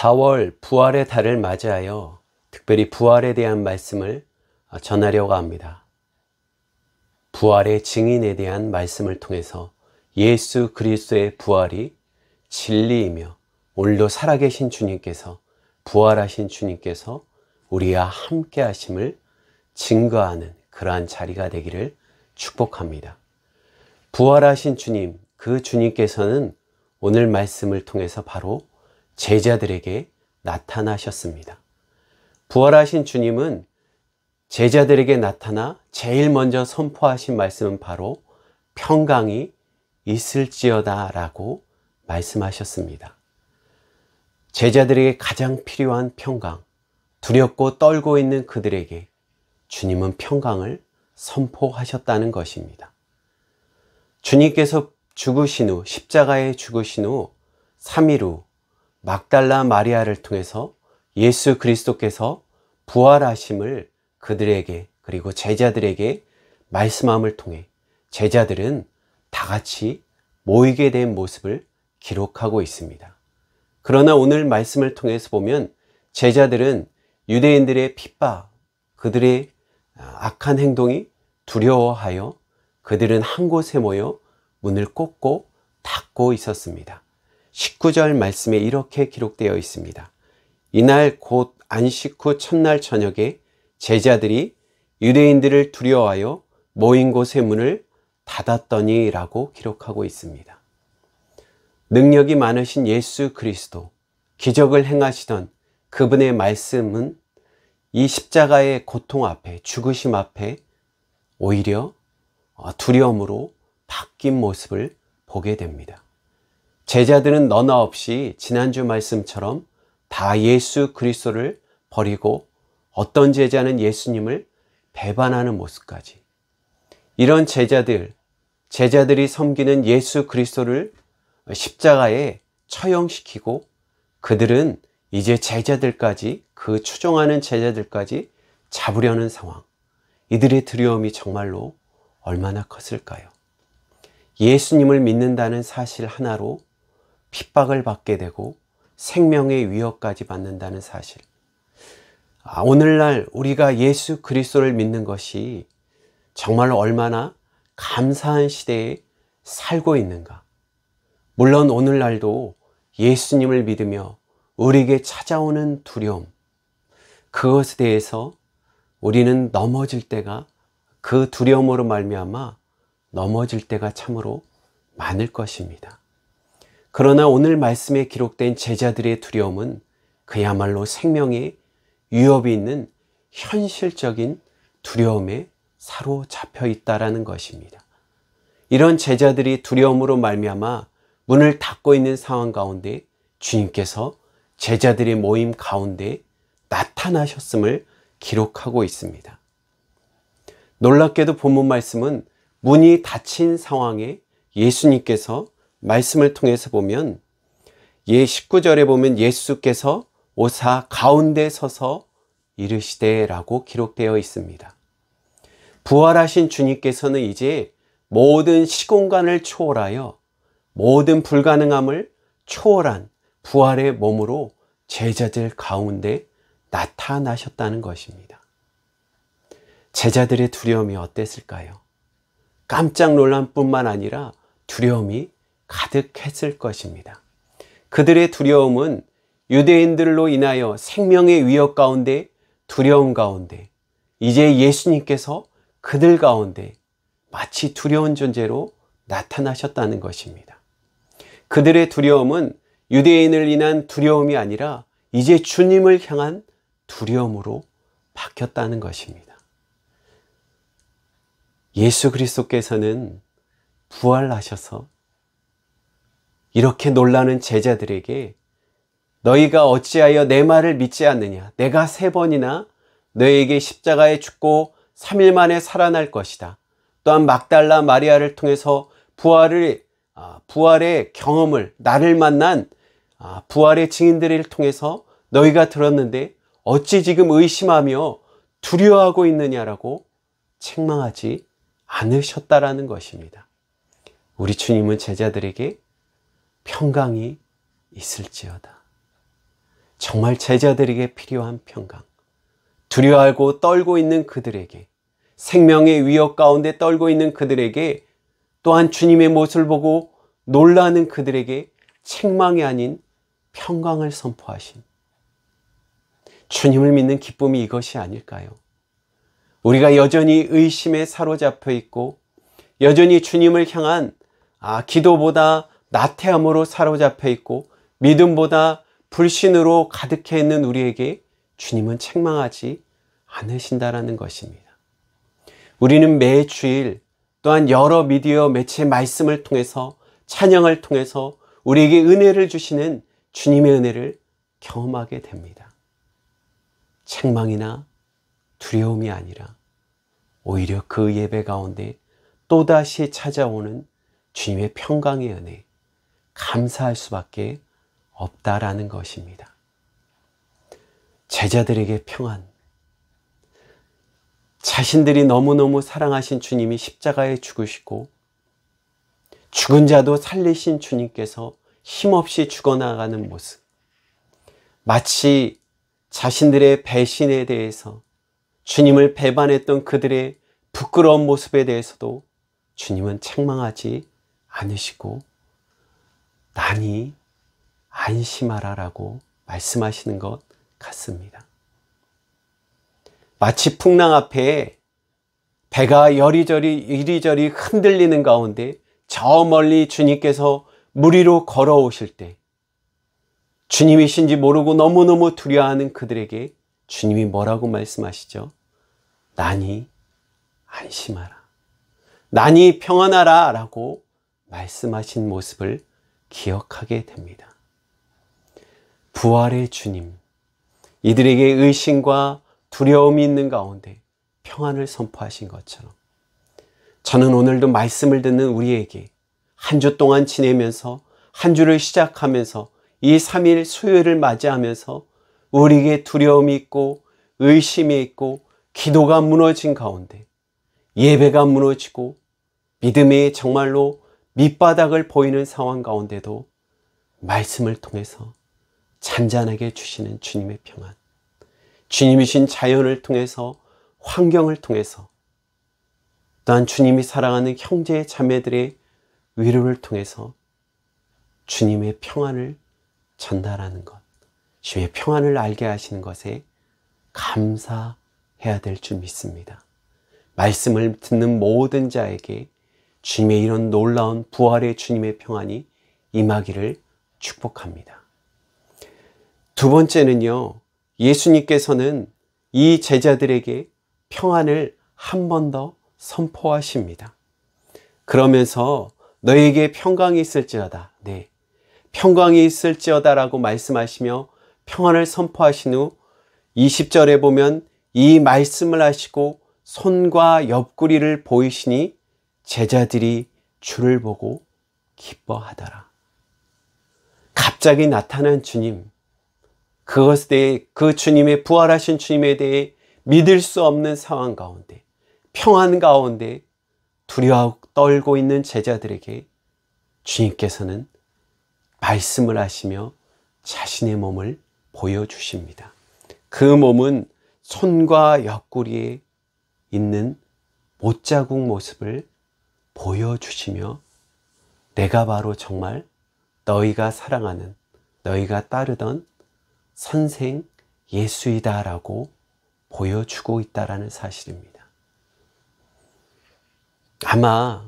4월 부활의 달을 맞이하여 특별히 부활에 대한 말씀을 전하려고 합니다. 부활의 증인에 대한 말씀을 통해서 예수 그리스도의 부활이 진리이며 오늘도 살아계신 주님께서, 부활하신 주님께서 우리와 함께 하심을 증거하는 그러한 자리가 되기를 축복합니다. 부활하신 주님, 그 주님께서는 오늘 말씀을 통해서 바로 제자들에게 나타나셨습니다. 부활하신 주님은 제자들에게 나타나 제일 먼저 선포하신 말씀은 바로 평강이 있을지어다 라고 말씀하셨습니다. 제자들에게 가장 필요한 평강, 두렵고 떨고 있는 그들에게 주님은 평강을 선포하셨다는 것입니다. 주님께서 죽으신 후, 십자가에 죽으신 후 3일 후 막달라 마리아를 통해서 예수 그리스도께서 부활하심을 그들에게, 그리고 제자들에게 말씀함을 통해 제자들은 다 같이 모이게 된 모습을 기록하고 있습니다. 그러나 오늘 말씀을 통해서 보면 제자들은 유대인들의 핍박, 그들의 악한 행동이 두려워하여 그들은 한 곳에 모여 문을 꽂고 닫고 있었습니다. 19절 말씀에 이렇게 기록되어 있습니다. 이날 곧 안식 후 첫날 저녁에 제자들이 유대인들을 두려워하여 모인 곳의 문을 닫았더니 라고 기록하고 있습니다. 능력이 많으신 예수 그리스도, 기적을 행하시던 그분의 말씀은 이 십자가의 고통 앞에, 죽으심 앞에 오히려 두려움으로 바뀐 모습을 보게 됩니다. 제자들은 너나 없이 지난주 말씀처럼 다 예수 그리스도를 버리고 어떤 제자는 예수님을 배반하는 모습까지, 이런 제자들이 섬기는 예수 그리스도를 십자가에 처형시키고 그들은 이제 제자들까지, 그 추종하는 제자들까지 잡으려는 상황, 이들의 두려움이 정말로 얼마나 컸을까요? 예수님을 믿는다는 사실 하나로 핍박을 받게 되고 생명의 위협까지 받는다는 사실. 오늘날 우리가 예수 그리스도를 믿는 것이 정말 얼마나 감사한 시대에 살고 있는가. 물론 오늘날도 예수님을 믿으며 우리에게 찾아오는 두려움, 그것에 대해서 우리는 넘어질 때가, 그 두려움으로 말미암아 넘어질 때가 참으로 많을 것입니다. 그러나 오늘 말씀에 기록된 제자들의 두려움은 그야말로 생명의 위협이 있는 현실적인 두려움에 사로잡혀 있다라는 것입니다. 이런 제자들이 두려움으로 말미암아 문을 닫고 있는 상황 가운데 주님께서 제자들의 모임 가운데 나타나셨음을 기록하고 있습니다. 놀랍게도 본문 말씀은 문이 닫힌 상황에 예수님께서 말씀을 통해서 보면 19절에 보면 예수께서 오사 가운데 서서 이르시되 라고 기록되어 있습니다. 부활하신 주님께서는 이제 모든 시공간을 초월하여 모든 불가능함을 초월한 부활의 몸으로 제자들 가운데 나타나셨다는 것입니다. 제자들의 두려움이 어땠을까요? 깜짝 놀랄 뿐만 아니라 두려움이 가득했을 것입니다. 그들의 두려움은 유대인들로 인하여 생명의 위협 가운데, 두려움 가운데 이제 예수님께서 그들 가운데 마치 두려운 존재로 나타나셨다는 것입니다. 그들의 두려움은 유대인을 인한 두려움이 아니라 이제 주님을 향한 두려움으로 바뀌었다는 것입니다. 예수 그리스도께서는 부활하셔서 이렇게 놀라는 제자들에게 너희가 어찌하여 내 말을 믿지 않느냐? 내가 3번이나 너희에게 십자가에 죽고 3일 만에 살아날 것이다. 또한 막달라 마리아를 통해서 부활의 경험을, 나를 만난 부활의 증인들을 통해서 너희가 들었는데 어찌 지금 의심하며 두려워하고 있느냐라고 책망하지 않으셨다라는 것입니다. 우리 주님은 제자들에게 평강이 있을지어다. 정말 제자들에게 필요한 평강, 두려워하고 떨고 있는 그들에게, 생명의 위협 가운데 떨고 있는 그들에게, 또한 주님의 모습을 보고 놀라는 그들에게 책망이 아닌 평강을 선포하신 주님을 믿는 기쁨이 이것이 아닐까요? 우리가 여전히 의심에 사로잡혀 있고 여전히 주님을 향한 기도보다 나태함으로 사로잡혀 있고 믿음보다 불신으로 가득해 있는 우리에게 주님은 책망하지 않으신다라는 것입니다. 우리는 매 주일 또한 여러 미디어 매체 말씀을 통해서 찬양을 통해서 우리에게 은혜를 주시는 주님의 은혜를 경험하게 됩니다. 책망이나 두려움이 아니라 오히려 그 예배 가운데 또다시 찾아오는 주님의 평강의 은혜, 감사할 수밖에 없다라는 것입니다. 제자들에게 평안, 자신들이 너무너무 사랑하신 주님이 십자가에 죽으시고 죽은 자도 살리신 주님께서 힘없이 죽어나가는 모습, 마치 자신들의 배신에 대해서 주님을 배반했던 그들의 부끄러운 모습에 대해서도 주님은 책망하지 않으시고 난이 안심하라라고 말씀하시는 것 같습니다. 마치 풍랑 앞에 배가 이리저리 흔들리는 가운데 저 멀리 주님께서 물 위로 걸어오실 때 주님이신지 모르고 너무너무 두려워하는 그들에게 주님이 뭐라고 말씀하시죠? 난이 안심하라, 난이 평안하라 라고 말씀하신 모습을 기억하게 됩니다. 부활의 주님, 이들에게 의심과 두려움이 있는 가운데 평안을 선포하신 것처럼 저는 오늘도 말씀을 듣는 우리에게 한 주 동안 지내면서 한 주를 시작하면서 이 3일 수요일을 맞이하면서 우리에게 두려움이 있고 의심이 있고 기도가 무너진 가운데 예배가 무너지고 믿음이 정말로 밑바닥을 보이는 상황 가운데도 말씀을 통해서 잔잔하게 주시는 주님의 평안, 주님이신 자연을 통해서 환경을 통해서 또한 주님이 사랑하는 형제 자매들의 위로를 통해서 주님의 평안을 전달하는 것, 주의 평안을 알게 하시는 것에 감사해야 될 줄 믿습니다. 말씀을 듣는 모든 자에게 주님의 이런 놀라운 부활의 주님의 평안이 임하기를 축복합니다. 두 번째는요, 예수님께서는 이 제자들에게 평안을 한 번 더 선포하십니다. 그러면서 너에게 평강이 있을지어다, 네, 평강이 있을지어다 라고 말씀하시며 평안을 선포하신 후 20절에 보면 이 말씀을 하시고 손과 옆구리를 보이시니 제자들이 주를 보고 기뻐하더라. 갑자기 나타난 주님, 그것에 대해, 그 주님의 부활하신 주님에 대해 믿을 수 없는 상황 가운데, 평안 가운데 두려워하고 떨고 있는 제자들에게 주님께서는 말씀을 하시며 자신의 몸을 보여주십니다. 그 몸은 손과 옆구리에 있는 못자국 모습을 보여주시며 내가 바로 정말 너희가 사랑하는, 너희가 따르던 선생 예수이다 라고 보여주고 있다라는 사실입니다. 아마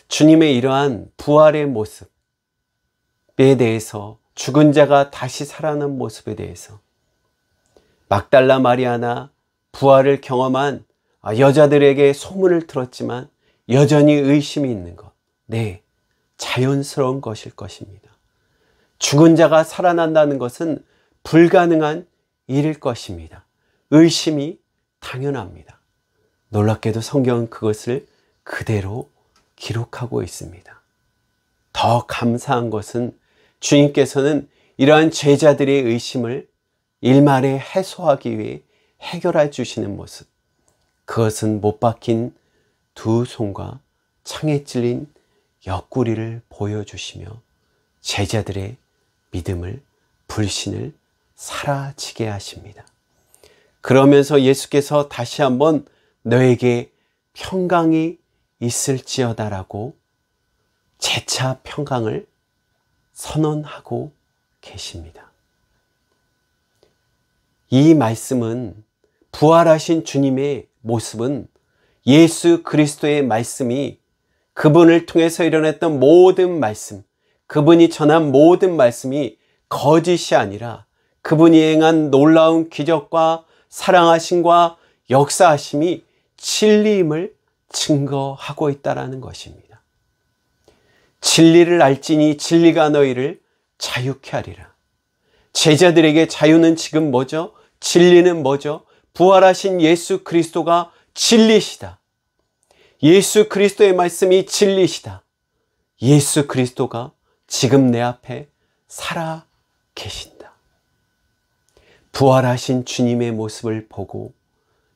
주님의 이러한 부활의 모습에 대해서, 죽은 자가 다시 살아난 모습에 대해서 막달라 마리아나 부활을 경험한 여자들에게 소문을 들었지만 여전히 의심이 있는 것, 네, 자연스러운 것일 것입니다. 죽은 자가 살아난다는 것은 불가능한 일일 것입니다. 의심이 당연합니다. 놀랍게도 성경은 그것을 그대로 기록하고 있습니다. 더 감사한 것은 주님께서는 이러한 제자들의 의심을 일말에 해소하기 위해 해결해 주시는 모습, 그것은 못 박힌 두 손과 창에 찔린 옆구리를 보여주시며 제자들의 믿음을, 불신을 사라지게 하십니다. 그러면서 예수께서 다시 한번 너에게 평강이 있을지어다라고 재차 평강을 선언하고 계십니다. 이 말씀은 부활하신 주님의 모습은 예수 그리스도의 말씀이 그분을 통해서 일어났던 모든 말씀, 그분이 전한 모든 말씀이 거짓이 아니라 그분이 행한 놀라운 기적과 사랑하심과 역사하심이 진리임을 증거하고 있다는 것입니다. 진리를 알지니 진리가 너희를 자유케 하리라. 제자들에게 자유는 지금 뭐죠? 진리는 뭐죠? 부활하신 예수 그리스도가 진리시다. 예수 그리스도의 말씀이 진리시다. 예수 그리스도가 지금 내 앞에 살아 계신다. 부활하신 주님의 모습을 보고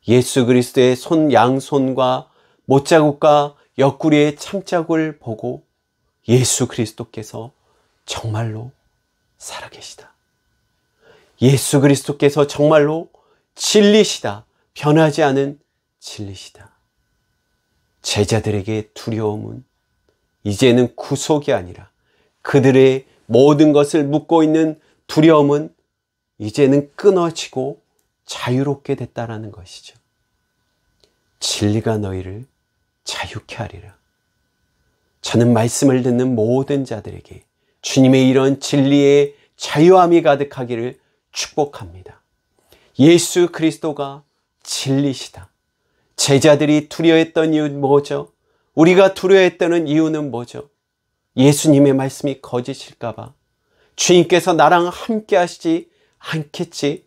예수 그리스도의 양손과 못자국과 옆구리의 참자국을 보고 예수 그리스도께서 정말로 살아계시다. 예수 그리스도께서 정말로 진리시다. 변하지 않은 진리시다. 제자들에게 두려움은 이제는 구속이 아니라 그들의 모든 것을 묻고 있는 두려움은 이제는 끊어지고 자유롭게 됐다라는 것이죠. 진리가 너희를 자유케 하리라. 저는 말씀을 듣는 모든 자들에게 주님의 이런 진리의 자유함이 가득하기를 축복합니다. 예수 그리스도가 진리시다. 제자들이 두려워했던 이유는 뭐죠? 우리가 두려워했던 이유는 뭐죠? 예수님의 말씀이 거짓일까 봐. 주님께서 나랑 함께 하시지 않겠지?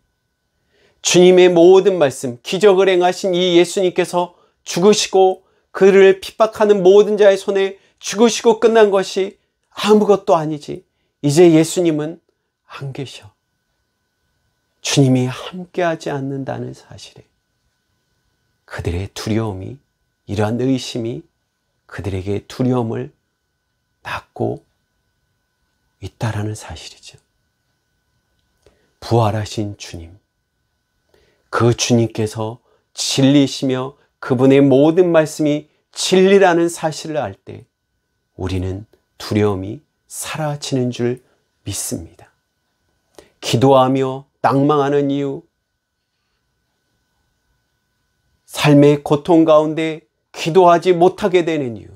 주님의 모든 말씀, 기적을 행하신 이 예수님께서 죽으시고 그를 핍박하는 모든 자의 손에 죽으시고 끝난 것이 아무것도 아니지. 이제 예수님은 안 계셔. 주님이 함께하지 않는다는 사실에 그들의 두려움이, 이러한 의심이 그들에게 두려움을 낳고 있다라는 사실이죠. 부활하신 주님, 그 주님께서 진리시며 그분의 모든 말씀이 진리라는 사실을 알 때 우리는 두려움이 사라지는 줄 믿습니다. 기도하며 낭망하는 이유, 삶의 고통 가운데 기도하지 못하게 되는 이유,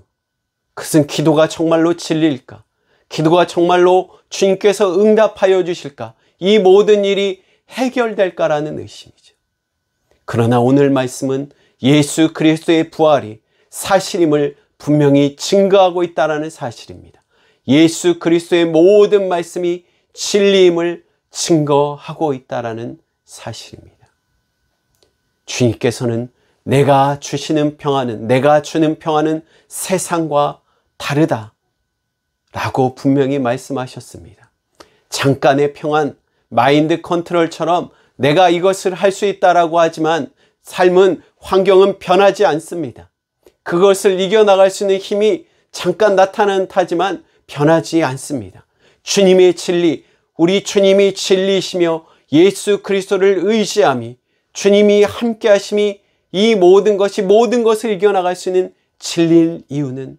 그것은 기도가 정말로 진리일까? 기도가 정말로 주님께서 응답하여 주실까? 이 모든 일이 해결될까라는 의심이죠. 그러나 오늘 말씀은 예수 그리스도의 부활이 사실임을 분명히 증거하고 있다는 사실입니다. 예수 그리스도의 모든 말씀이 진리임을 증거하고 있다는 사실입니다. 주님께서는 내가 주시는 평안은, 내가 주는 평안은 세상과 다르다 라고 분명히 말씀하셨습니다. 잠깐의 평안, 마인드 컨트롤처럼 내가 이것을 할 수 있다라고 하지만 삶은, 환경은 변하지 않습니다. 그것을 이겨나갈 수 있는 힘이 잠깐 나타나는 타지만 변하지 않습니다. 주님의 진리, 우리 주님이 진리이시며 예수 그리스도를 의지함이, 주님이 함께 하심이 이 모든 것을 이겨나갈 수 있는 진리일 이유는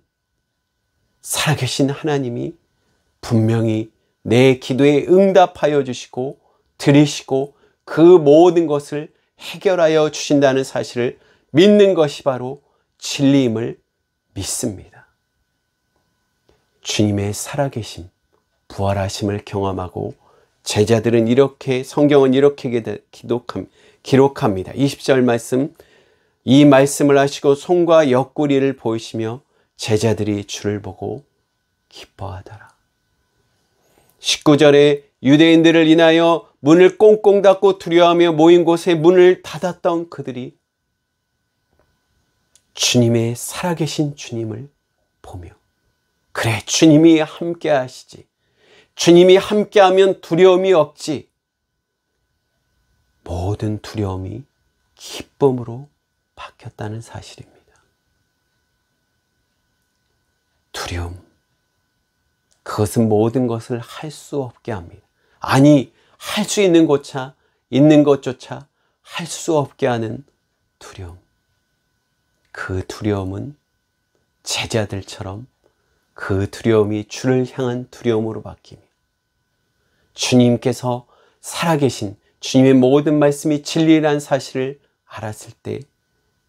살아계신 하나님이 분명히 내 기도에 응답하여 주시고 들으시고 그 모든 것을 해결하여 주신다는 사실을 믿는 것이 바로 진리임을 믿습니다. 주님의 살아계심, 부활하심을 경험하고 제자들은 이렇게, 성경은 이렇게 기록합니다. 20절 말씀, 이 말씀을 하시고 손과 옆구리를 보이시며 제자들이 주를 보고 기뻐하더라. 19절에 유대인들을 인하여 문을 꽁꽁 닫고 두려워하며 모인 곳에 문을 닫았던 그들이 주님의 살아계신 주님을 보며, 그래, 주님이 함께 하시지, 주님이 함께하면 두려움이 없지, 모든 두려움이 기쁨으로 바뀌었다는 사실입니다. 두려움, 그것은 모든 것을 할 수 없게 합니다. 아니, 할 수 있는 것조차 할 수 없게 하는 두려움. 그 두려움은 제자들처럼 그 두려움이 주를 향한 두려움으로 바뀌며 주님께서 살아계신 주님의 모든 말씀이 진리라는 사실을 알았을 때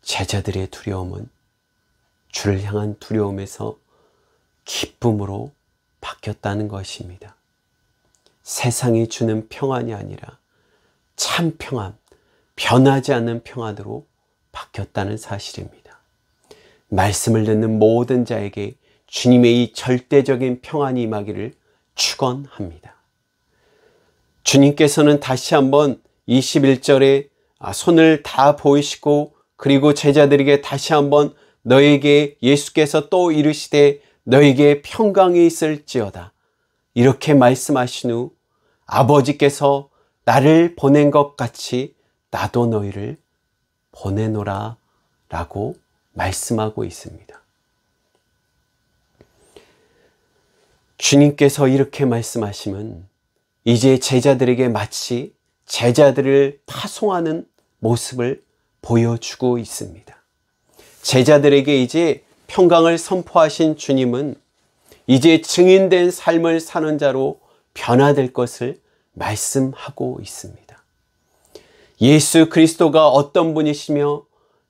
제자들의 두려움은 주를 향한 두려움에서 기쁨으로 바뀌었다는 것입니다. 세상이 주는 평안이 아니라 참 평안, 변하지 않는 평안으로 바뀌었다는 사실입니다. 말씀을 듣는 모든 자에게 주님의 이 절대적인 평안이 임하기를 축원합니다. 주님께서는 다시 한번 21절에 손을 다 보이시고 그리고 제자들에게 다시 한번 너에게 예수께서 또 이르시되 너에게 평강이 있을지어다 이렇게 말씀하신 후 아버지께서 나를 보낸 것 같이 나도 너희를 보내노라 라고 말씀하고 있습니다. 주님께서 이렇게 말씀하시면 이제 제자들에게 마치 제자들을 파송하는 모습을 보여주고 있습니다. 제자들에게 이제 평강을 선포하신 주님은 이제 증인된 삶을 사는 자로 변화될 것을 말씀하고 있습니다. 예수 그리스도가 어떤 분이시며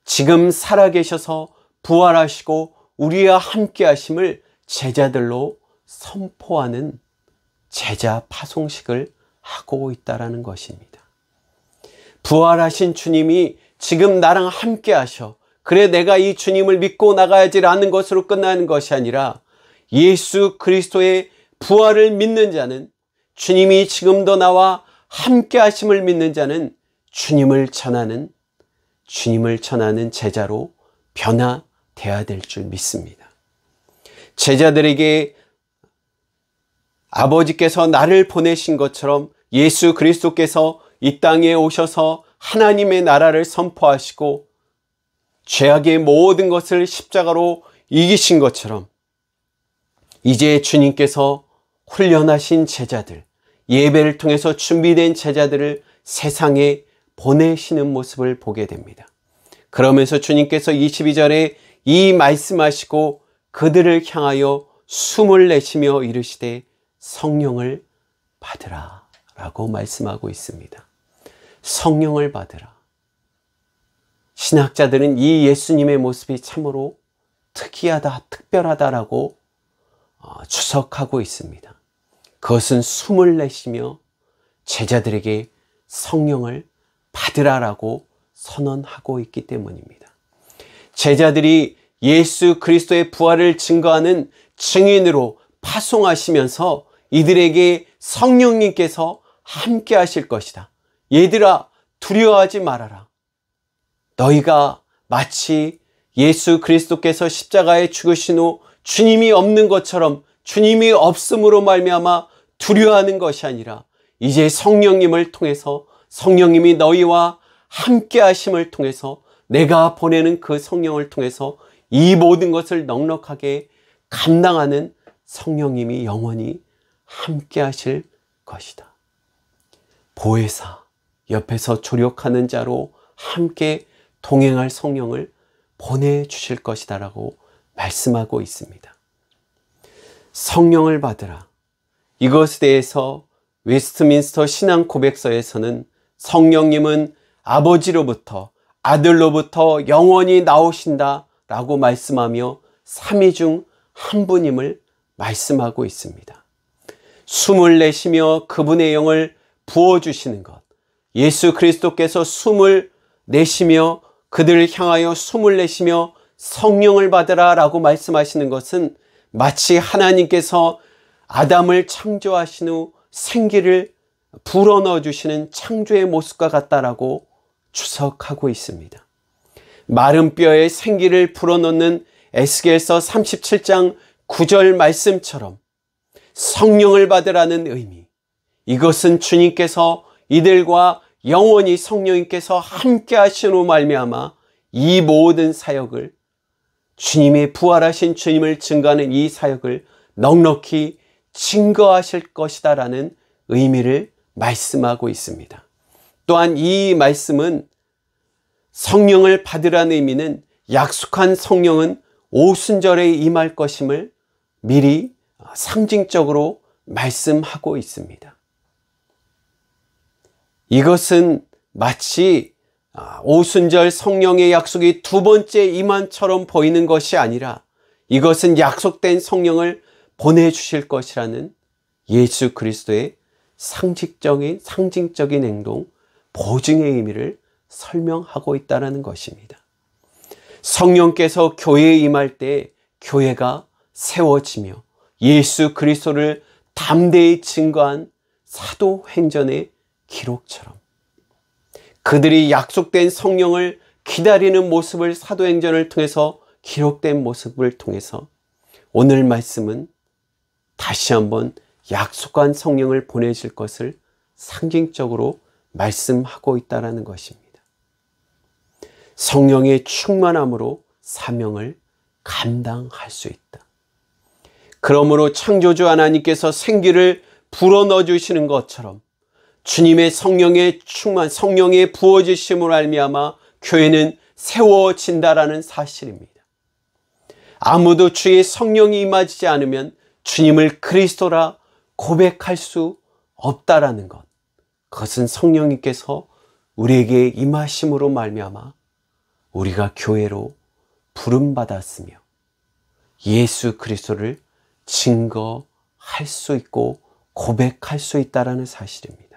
지금 살아계셔서 부활하시고 우리와 함께 하심을 제자들로 선포하는 제자 파송식을 하고 있다는 것입니다. 부활하신 주님이 지금 나랑 함께 하셔. 그래 내가 이 주님을 믿고 나가야지라는 것으로 끝나는 것이 아니라 예수 그리스도의 부활을 믿는 자는 주님이 지금도 나와 함께 하심을 믿는 자는 주님을 전하는 제자로 변화되어야 될 줄 믿습니다. 제자들에게 아버지께서 나를 보내신 것처럼 예수 그리스도께서 이 땅에 오셔서 하나님의 나라를 선포하시고 죄악의 모든 것을 십자가로 이기신 것처럼 이제 주님께서 훈련하신 제자들, 예배를 통해서 준비된 제자들을 세상에 보내시는 모습을 보게 됩니다. 그러면서 주님께서 22절에 이 말씀하시고 그들을 향하여 숨을 내쉬며 이르시되 성령을 받으라 라고 말씀하고 있습니다. 성령을 받으라. 신학자들은 이 예수님의 모습이 참으로 특이하다, 특별하다라고 추석하고 있습니다. 그것은 숨을 내쉬며 제자들에게 성령을 받으라라고 선언하고 있기 때문입니다. 제자들이 예수 그리스도의 부활을 증거하는 증인으로 파송하시면서 이들에게 성령님께서 함께 하실 것이다. 얘들아 두려워하지 말아라. 너희가 마치 예수 그리스도께서 십자가에 죽으신 후 주님이 없는 것처럼 주님이 없음으로 말미암아 두려워하는 것이 아니라 이제 성령님을 통해서 성령님이 너희와 함께 하심을 통해서 내가 보내는 그 성령을 통해서 이 모든 것을 넉넉하게 감당하는 성령님이 영원히 함께 하실 것이다. 보혜사, 옆에서 조력하는 자로 함께 동행할 성령을 보내주실 것이다 라고 말씀하고 있습니다. 성령을 받으라. 이것에 대해서 웨스트민스터 신앙 고백서에서는 성령님은 아버지로부터 아들로부터 영원히 나오신다 라고 말씀하며 삼위 중 한 분임을 말씀하고 있습니다. 숨을 내쉬며 그분의 영을 부어주시는 것, 예수 그리스도께서 숨을 내쉬며 그들을 향하여 숨을 내쉬며 성령을 받으라 라고 말씀하시는 것은 마치 하나님께서 아담을 창조하신 후 생기를 불어넣어 주시는 창조의 모습과 같다라고 추석하고 있습니다. 마른 뼈에 생기를 불어넣는 에스겔서 37장 9절 말씀처럼 성령을 받으라는 의미, 이것은 주님께서 이들과 영원히 성령님께서 함께 하시는 말미암아 이 모든 사역을 주님의 부활하신 주님을 증거하는 이 사역을 넉넉히 증거하실 것이다 라는 의미를 말씀하고 있습니다. 또한 이 말씀은 성령을 받으라는 의미는 약속한 성령은 오순절에 임할 것임을 미리 상징적으로 말씀하고 있습니다. 이것은 마치 오순절 성령의 약속이 두 번째 임한처럼 보이는 것이 아니라 이것은 약속된 성령을 보내주실 것이라는 예수 그리스도의 상징적인 행동, 보증의 의미를 설명하고 있다는 것입니다. 성령께서 교회에 임할 때 교회가 세워지며 예수 그리스도를 담대히 증거한 사도행전의 기록처럼 그들이 약속된 성령을 기다리는 모습을 사도행전을 통해서 기록된 모습을 통해서 오늘 말씀은 다시 한번 약속한 성령을 보내실 것을 상징적으로 말씀하고 있다는 것입니다. 성령의 충만함으로 사명을 감당할 수 있다. 그러므로 창조주 하나님께서 생기를 불어넣어 주시는 것처럼 주님의 성령의 성령의 부어주심으로 말미암아 교회는 세워진다라는 사실입니다. 아무도 주의 성령이 임하지 않으면 주님을 그리스도라 고백할 수 없다라는 것. 그것은 성령님께서 우리에게 임하심으로 말미암아 우리가 교회로 부름받았으며 예수 그리스도를 증거할 수 있고 고백할 수 있다라는 사실입니다.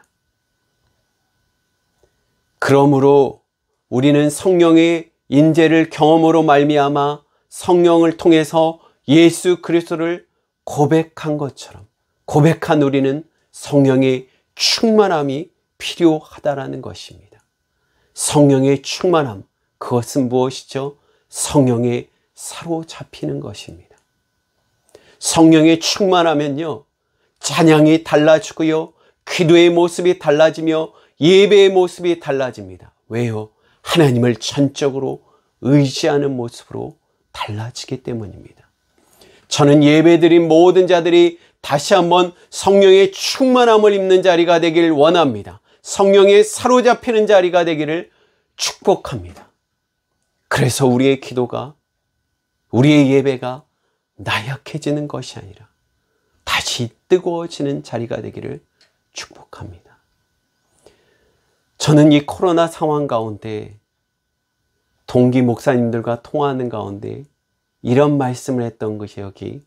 그러므로 우리는 성령의 인재를 경험으로 말미암아 성령을 통해서 예수 그리스도를 고백한 것처럼 고백한 우리는 성령의 충만함이 필요하다라는 것입니다. 성령의 충만함, 그것은 무엇이죠? 성령에 사로잡히는 것입니다. 성령에 충만하면요, 찬양이 달라지고요, 기도의 모습이 달라지며 예배의 모습이 달라집니다. 왜요? 하나님을 전적으로 의지하는 모습으로 달라지기 때문입니다. 저는 예배드린 모든 자들이 다시 한번 성령의 충만함을 입는 자리가 되길 원합니다. 성령에 사로잡히는 자리가 되기를 축복합니다. 그래서 우리의 기도가, 우리의 예배가 나약해지는 것이 아니라 다시 뜨거워지는 자리가 되기를 축복합니다. 저는 이 코로나 상황 가운데 동기 목사님들과 통화하는 가운데 이런 말씀을 했던 것이 여기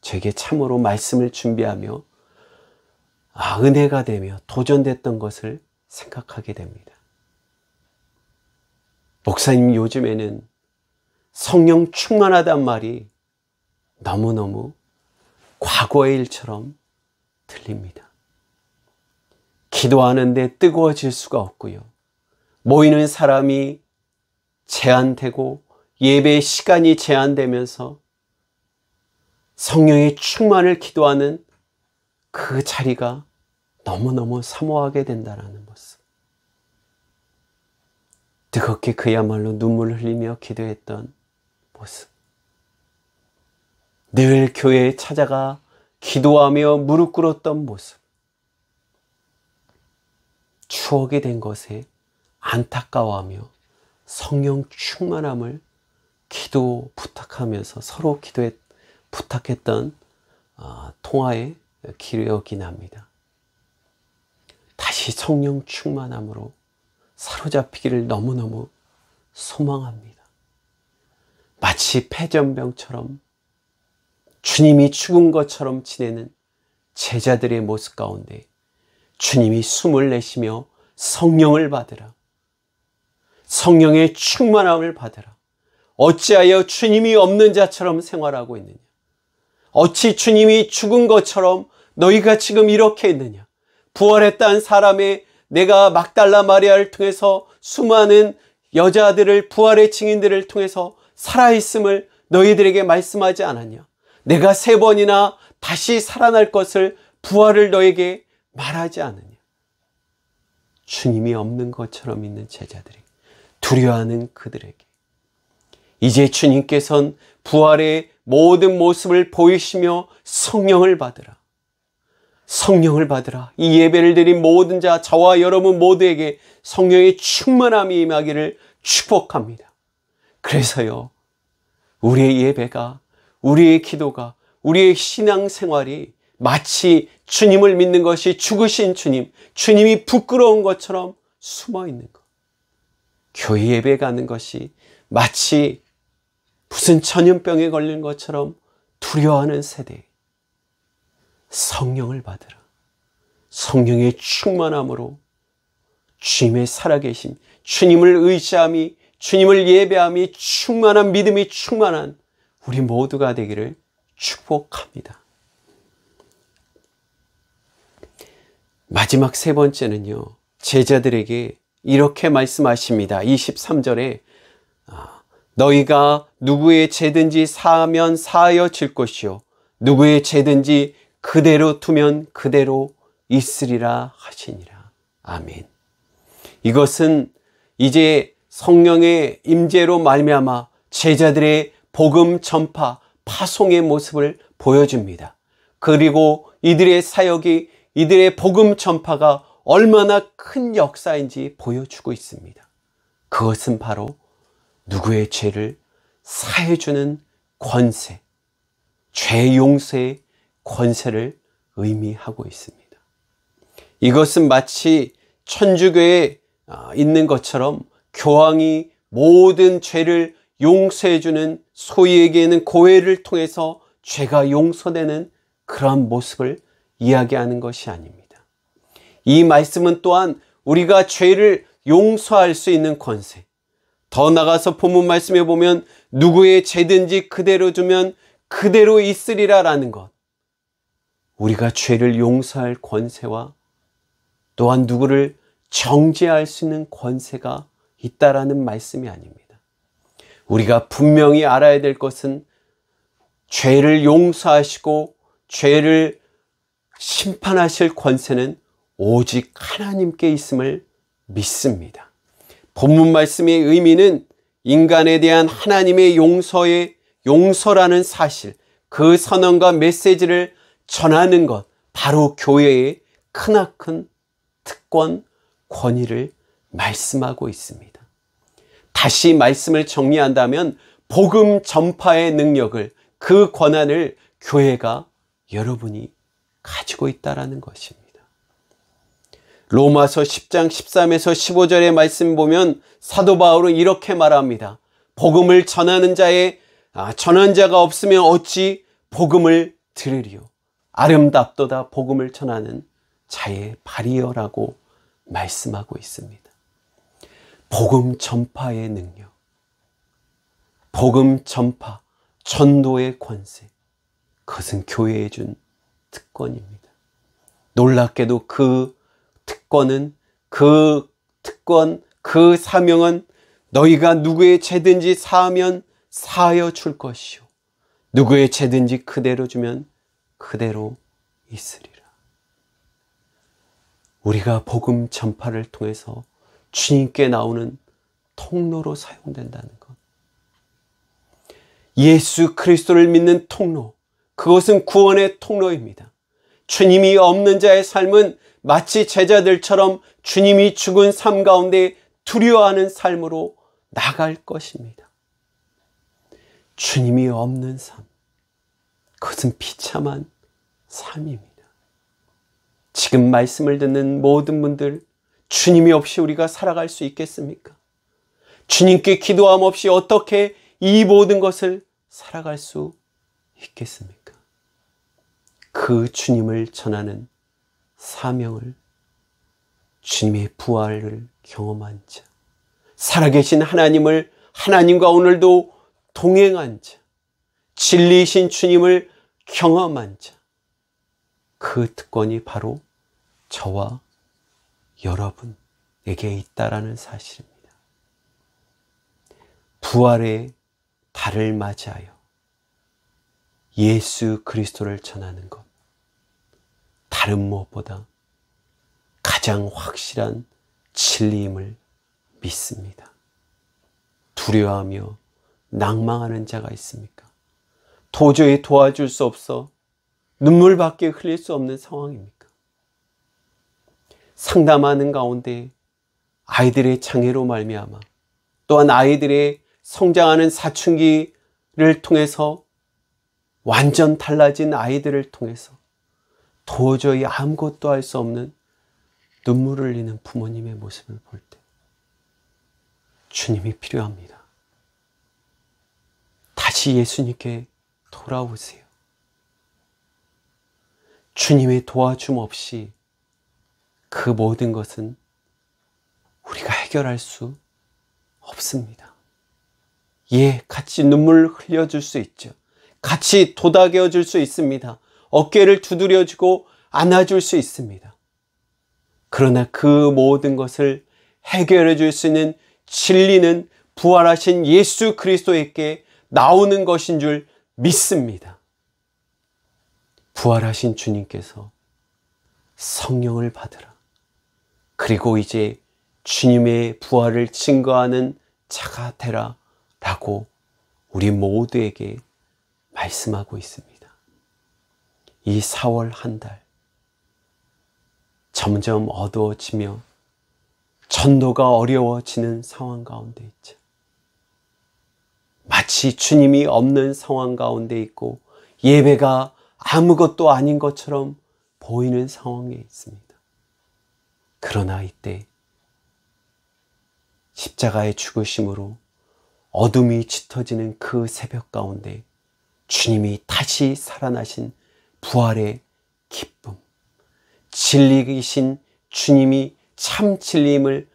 제게 참으로 말씀을 준비하며 은혜가 되며 도전됐던 것을 생각하게 됩니다. 목사님, 요즘에는 성령 충만하단 말이 너무너무 과거의 일처럼 들립니다. 기도하는데 뜨거워질 수가 없고요. 모이는 사람이 제한되고 예배 시간이 제한되면서 성령의 충만을 기도하는 그 자리가 너무너무 사모하게 된다는 모습. 뜨겁게 그야말로 눈물을 흘리며 기도했던 모습. 늘 교회에 찾아가 기도하며 무릎 꿇었던 모습. 추억이 된 것에 안타까워하며 성령 충만함을 기도 부탁하면서 서로 부탁했던 통화의 기억이 납니다. 다시 성령 충만함으로 사로잡히기를 너무너무 소망합니다. 마치 폐전병처럼 주님이 죽은 것처럼 지내는 제자들의 모습 가운데 주님이 숨을 내쉬며 성령을 받으라, 성령의 충만함을 받으라. 어찌하여 주님이 없는 자처럼 생활하고 있느냐? 어찌 주님이 죽은 것처럼 너희가 지금 이렇게 있느냐? 부활했다는 사람의 내가 막달라 마리아를 통해서 수많은 여자들을, 부활의 증인들을 통해서 살아있음을 너희들에게 말씀하지 않았냐? 내가 3번이나 다시 살아날 것을, 부활을 너에게 말하지 않느냐? 주님이 없는 것처럼 있는 제자들이, 두려워하는 그들에게 이제 주님께서는 부활의 모든 모습을 보이시며 성령을 받으라, 성령을 받으라. 이 예배를 드린 모든 자, 저와 여러분 모두에게 성령의 충만함이 임하기를 축복합니다. 그래서요, 우리의 예배가, 우리의 기도가, 우리의 신앙생활이 마치 주님을 믿는 것이 죽으신 주님, 주님이 부끄러운 것처럼 숨어 있는 것. 교회 예배 가는 것이 마치 무슨 전염병에 걸린 것처럼 두려워하는 세대. 성령을 받으라. 성령의 충만함으로 주님의 살아계심, 주님을 의지함이, 주님을 예배함이 충만한 믿음이 충만한 우리 모두가 되기를 축복합니다. 마지막 세 번째는요, 제자들에게 이렇게 말씀하십니다. 23절에 너희가 누구의 죄든지 사하면 사하여 질 것이요 누구의 죄든지 그대로 두면 그대로 있으리라 하시니라. 아멘. 이것은 이제 성령의 임재로 말미암아 제자들의 복음 전파, 파송의 모습을 보여줍니다. 그리고 이들의 사역이, 이들의 복음 전파가 얼마나 큰 역사인지 보여주고 있습니다. 그것은 바로 누구의 죄를 사해주는 권세, 죄 용서의 권세를 의미하고 있습니다. 이것은 마치 천주교에 있는 것처럼 교황이 모든 죄를 용서해주는, 소위 얘기하는 고해를 통해서 죄가 용서되는 그런 모습을 이야기하는 것이 아닙니다. 이 말씀은 또한 우리가 죄를 용서할 수 있는 권세, 더 나가서 본문 말씀에 보면 누구의 죄든지 그대로 두면 그대로 있으리라 라는 것, 우리가 죄를 용서할 권세와 또한 누구를 정죄할 수 있는 권세가 있다라는 말씀이 아닙니다. 우리가 분명히 알아야 될 것은 죄를 용서하시고 죄를 심판하실 권세는 오직 하나님께 있음을 믿습니다. 본문 말씀의 의미는 인간에 대한 하나님의 용서라는 사실, 그 선언과 메시지를 전하는 것, 바로 교회의 크나큰 특권, 권위를 말씀하고 있습니다. 다시 말씀을 정리한다면 복음 전파의 능력을, 그 권한을 교회가, 여러분이 가지고 있다는 것입니다. 로마서 10장 13에서 15절의 말씀 보면 사도 바울은 이렇게 말합니다. 복음을 전하는 자가 없으면 어찌 복음을 들으리요. 아름답도다 복음을 전하는 자의 발이여라고 말씀하고 있습니다. 복음 전파의 능력, 복음 전파, 전도의 권세, 그것은 교회에 준 특권입니다. 놀랍게도 그 특권, 그 사명은 너희가 누구의 죄든지 사하면 사하여 줄 것이요 누구의 죄든지 그대로 주면 그대로 있으리라. 우리가 복음 전파를 통해서 주님께 나오는 통로로 사용된다는 것. 예수 그리스도를 믿는 통로, 그것은 구원의 통로입니다. 주님이 없는 자의 삶은 마치 제자들처럼 주님이 죽은 삶 가운데 두려워하는 삶으로 나갈 것입니다. 주님이 없는 삶, 그것은 비참한 삶입니다. 지금 말씀을 듣는 모든 분들, 주님이 없이 우리가 살아갈 수 있겠습니까? 주님께 기도함 없이 어떻게 이 모든 것을 살아갈 수 있겠습니까? 그 주님을 전하는 사명을, 주님의 부활을 경험한 자, 살아계신 하나님과 오늘도 동행한 자, 진리이신 주님을 경험한 자, 그 특권이 바로 저와 여러분에게 있다라는 사실입니다. 부활의 달을 맞이하여 예수 그리스도를 전하는 것, 다른 무엇보다 가장 확실한 진리임을 믿습니다. 두려워하며 낭망하는 자가 있습니까? 도저히 도와줄 수 없어 눈물밖에 흘릴 수 없는 상황입니까? 상담하는 가운데 아이들의 장애로 말미암아 또한 아이들의 성장하는 사춘기를 통해서 완전 달라진 아이들을 통해서 도저히 아무것도 할 수 없는 눈물을 흘리는 부모님의 모습을 볼 때 주님이 필요합니다. 다시 예수님께 돌아오세요. 주님의 도와줌 없이 그 모든 것은 우리가 해결할 수 없습니다. 예, 같이 눈물 흘려줄 수 있죠. 같이 도닥여 줄 수 있습니다. 어깨를 두드려주고 안아줄 수 있습니다. 그러나 그 모든 것을 해결해 줄 수 있는 진리는 부활하신 예수 그리스도에게 나오는 것인 줄 믿습니다. 부활하신 주님께서 성령을 받으라. 그리고 이제 주님의 부활을 증거하는 자가 되라 라고 우리 모두에게 말씀하고 있습니다. 이 4월 한 달 점점 어두워지며 전도가 어려워지는 상황 가운데 있죠. 마치 주님이 없는 상황 가운데 있고 예배가 아무것도 아닌 것처럼 보이는 상황에 있습니다. 그러나 이때 십자가의 죽으심으로 어둠이 짙어지는 그 새벽 가운데 주님이 다시 살아나신 부활의 기쁨, 진리이신 주님이 참 진리임을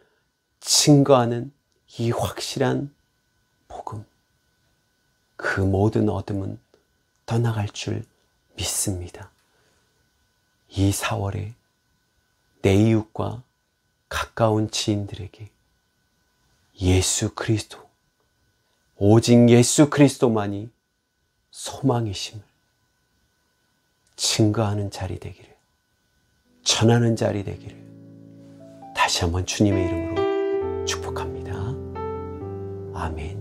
증거하는 이 확실한 복음, 그 모든 어둠은 떠나갈 줄 믿습니다. 이 4월에 내 이웃과 가까운 지인들에게 예수 그리스도, 오직 예수 그리스도만이 소망이심을 증거하는 자리 되기를, 전하는 자리 되기를 다시 한번 주님의 이름으로 축복합니다. 아멘.